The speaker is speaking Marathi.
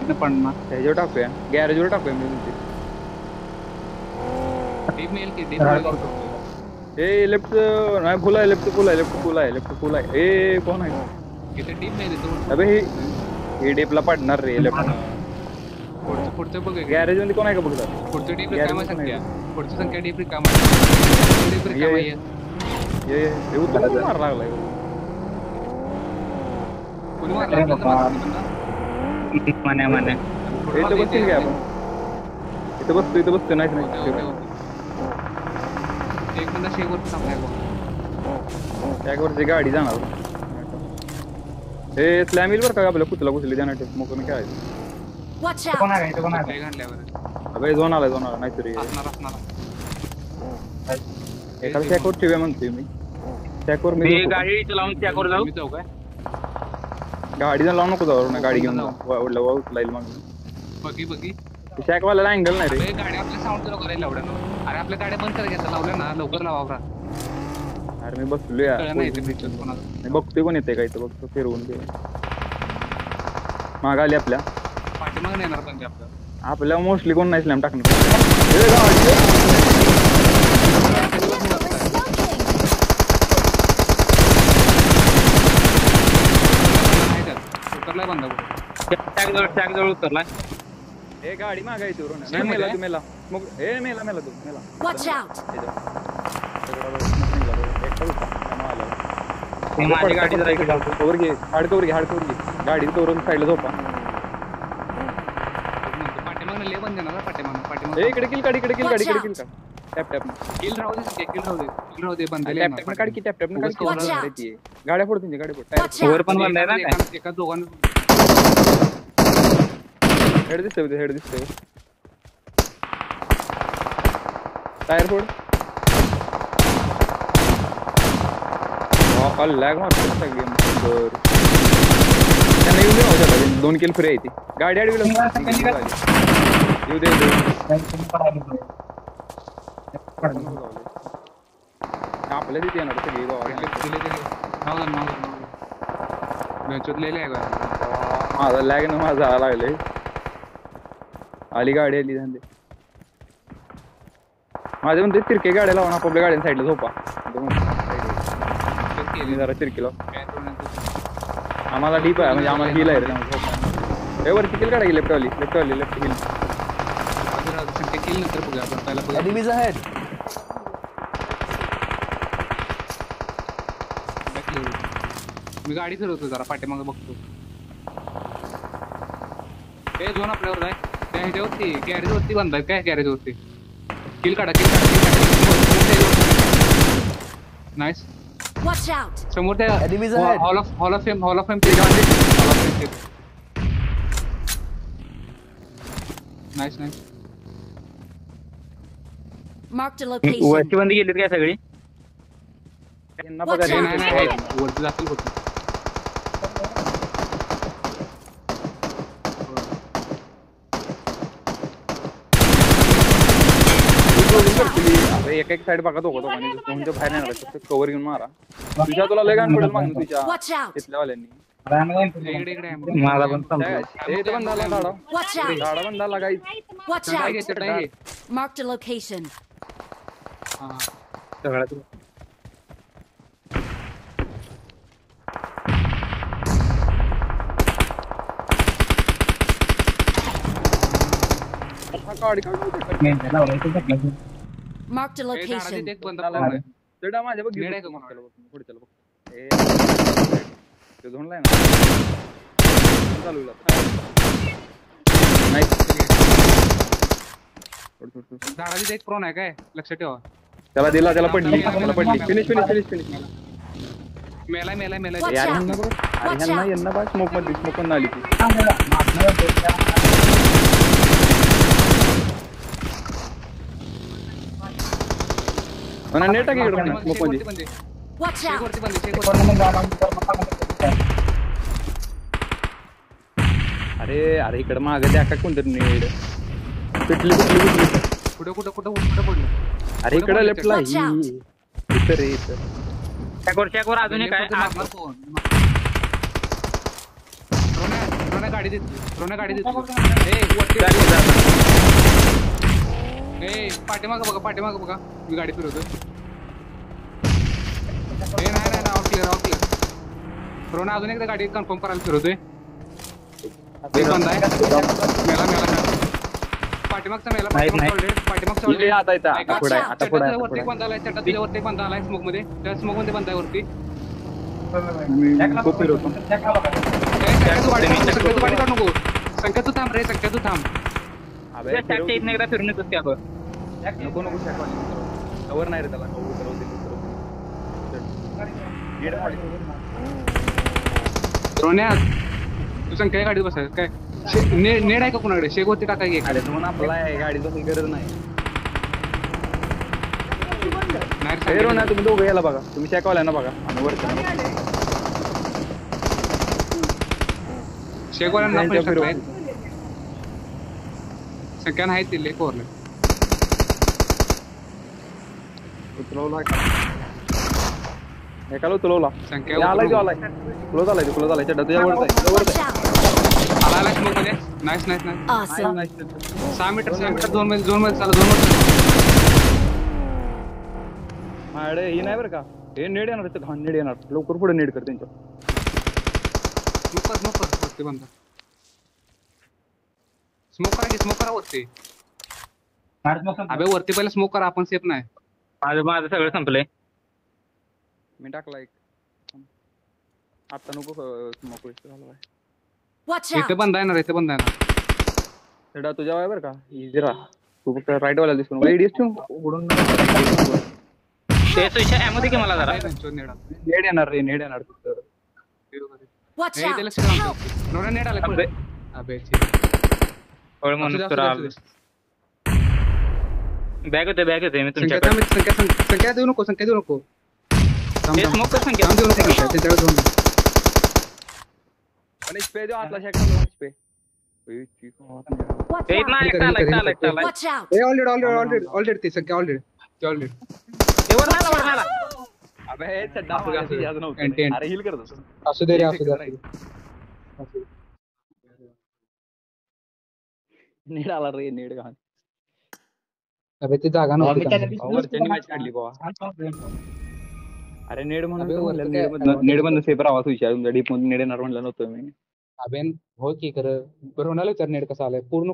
साईडनं पडणार त्याच्यावर टाकूया गॅरेजवर टाकूया मी तुमची डीप मेल की डीप ए लेफ्ट नाही फुल आहे लेफ्ट फुल आहे लेफ्ट फुल आहे लेफ्ट फुल आहे ए कोण आहे इथे डीप मेल येतो अबे हे डीपला पडणार रे लेफ्ट पुढचं बघ गॅरेज मध्ये कोण आहे का बघता पुढचं डीप रिकामा संख्या पुढची संख्या डीप रिकामा डीप रिकामा ये उतरून मार लागलाय कोणी मारला माने इथं बसतील काय आपण इथं बसतो नाही एक मिनिट शेवर थांबलाय त्यावरची गाडी जाणार हे स्लॅम येईल बरं का आपल्याला कुठला कुठली जाणार मग काय अबे झोन आला नाहीतरी एखादा चॅकवर ठेवूया म्हणतोय मी चॅकवर मी गाडी लावून चॅकवर जाऊ जाऊ काय गाडी लावू नको जाऊ ना गाडी घेऊन उचलाईल मग बघी चॅकवाल्याला अँगल नाही रे गाडी आपल्या साऊंड तर करायला लावड्या ना अरे आपल्या गाड्या बंद करायच्या लावल्या ना लवकर लावा अरे मी बसलो यार मी बघतोय कोण येते का इथं बघतो फिरवून घे माग आली आपल्या पाठीमाग येणार पण आपल्या मोस्टली कोण नाही स्लॅम टाकणार उतरलाय बंद जवळ उतरलाय ए गाडी मागा येतो नाही मेला तू मेला मग ए मेला तू मेला Watch out! माझी गाडी जरा इकडे कवर घे हाडकवर घे गाडी कवरून साईडला झोपा पाठीमागनं ले बंद देणार पाठीमागनं ए इकडे किल गाडी टॅप किल राहू दे बंद टॅप काढ की टॅप गाड्या फोड तुमची गाडी फोड वर पण बंद आहे ना एका दोघांना हेड दिसतोय टायर फोड लॅग मारतो गेम त्यांना येऊ दे दोन किल फ्री आहे ती गाडी अडविला येऊ दे आपल्या तिथे येणार सगळी माझा लॅग न माझा लागले आली गाडी आली धंदे माझ्या म्हणते तिरके गाड्या लावून आपल्या गाड्या साईडला झोपा जरा तिरकी लाव आम्हाला डीप आहे म्हणजे आम्हाला हिल आहे रे वरती किल काढा लेफ्ट हिल किल नंतर बघूया आपण पहिला एनिमीज अहेड मी गाडी फिरवतो जरा पाठीमागे बघतो हे झोन आपल्यावर आहे त्या ह्याच्यावरती गॅरेजवरती बंद आहे काय गॅरेजवरती किल काढा नाईस Watch out! समोर त्या Enemies ahead. Hall of fame nice Marked a location. वरची बंदी गेलीत काय सगळी Watch out! नाही वरती जातील एक साईड बघा दोघांनी तुमच्या बाहेर नाही कव्हर घेऊन मारा तुझ्या तुला लय गाण पडेल मागणं तुझ्या तिथल्या वाल्यांनी माझा पण बंद झाला गाडा Watch out! गाडा बंद झाला गाईच Watch out! Marked a location. सगळ्यात गाडी काढून Marked a location. तेडा माझ्या बघ पुढच्याला बघ ते झोनलाय ना चालू झाडाची एक प्रोन आहे काय लक्षात ठेवा त्याला पडली फिनिश मेला Watch out! Watch out! यांना बा स्मोक मध्ये स्मोक पण आली ती नेट आहे इकडे स्मोक मध्ये Watch out! अरे इकडे मागे द्या का कोणतरी नेट कुठली कुठं पडलं अरे इकडे लेफ्टला Watch out. इथं रे इथं चॅकवर अजून एक आहे गाडी देते रोना गाडी देते ए वरती ए पाठीमागं बघा मी गाडी फिरवतोय ए नाही ऑफ क्लिअर रोना अजून एकदा गाडी कन्फर्म करायला फिरवतोय एक बंद आहे मेला पाठीमागचा ऑलरेडी आता पुढे वरती एक बंद आलाय चट्टा तुझ्यावरती एक बंद आलाय स्मोक मध्ये त्या स्मोक मध्ये बंद आहे वरती खूप फिरवतो गाडी काढ नको संख्या तू थांब रे संख्या तू थांब अबे एकदा फिरून येतोस की आपण नको कवर नाही रे त्याला रोन्या तू संख्या गाडीत बसायचं काय नेड आहे का कुणाकडे शेक वरती टाकाय अरे तुम्हाला आपला आहे गाडी बसायची गरज नाही ना तुम्ही दोघं याला बघा तुम्ही शेकवाल्या ना बघा आणि वरच्या शेकवाल्यांना संख्या नाही दिले कोरले एकाला उचलवला संख्या आलाय क्लोज आलाय चड्डा तुझ्या Watch out! आला स्मोक मध्ये नाईस Awesome. 6 मीटर झोन मध्ये चालू माझ्याकडे ही नाही बरं का हे नेड येणार घाण नेड येणार लवकर पुढे नेड कर त्यांच्या स्मोक वरती बंद स्मोक करा वरती अबे वरती पहिले स्मोक करा आपण सेफ नाही माझं सगळं संपलंय मी टाकला एक आता नको स्मोक वेस्ट झाला Watch इथे out! बंद आहे ना चड्डा तुझ्या आहे बरं का इझी राहा तू फक्त राईट वाला दिसतो एडीएस ठेवून उघडून तेच विषय ॲमो दे की मला जरा नेड येणार फक्त Watch out! Help! नेट आला पुढे अबे होय म्हणून तर बॅग होते मी तुमच्याकडे संख्या देऊ नको ते स्मोक कर संख्या देऊ नको त्याच्याकडे जाऊन आणि स्पे देऊ आतला शेक स्पे Watch ते out! इतना एकटा आला Watch out! ए ऑलरेडी ती संख्या ऑलरेडी ते वर नाला अबे हे चड्डा मागायची याद नव्हतं Content. अरे हिल करत असू दे नेड आला रे नेड घाण अबे ती जागा नव्हती वरच्यानी मॅच काढली बाबा अरे नेड म्हणून नेड मधनं सेफ राहा विचार तुमच्या डीप मधून नेड येणार म्हणलं नव्हतं मी अबे हो की खरं बरं होणार नेट कसा आलाय पूर्ण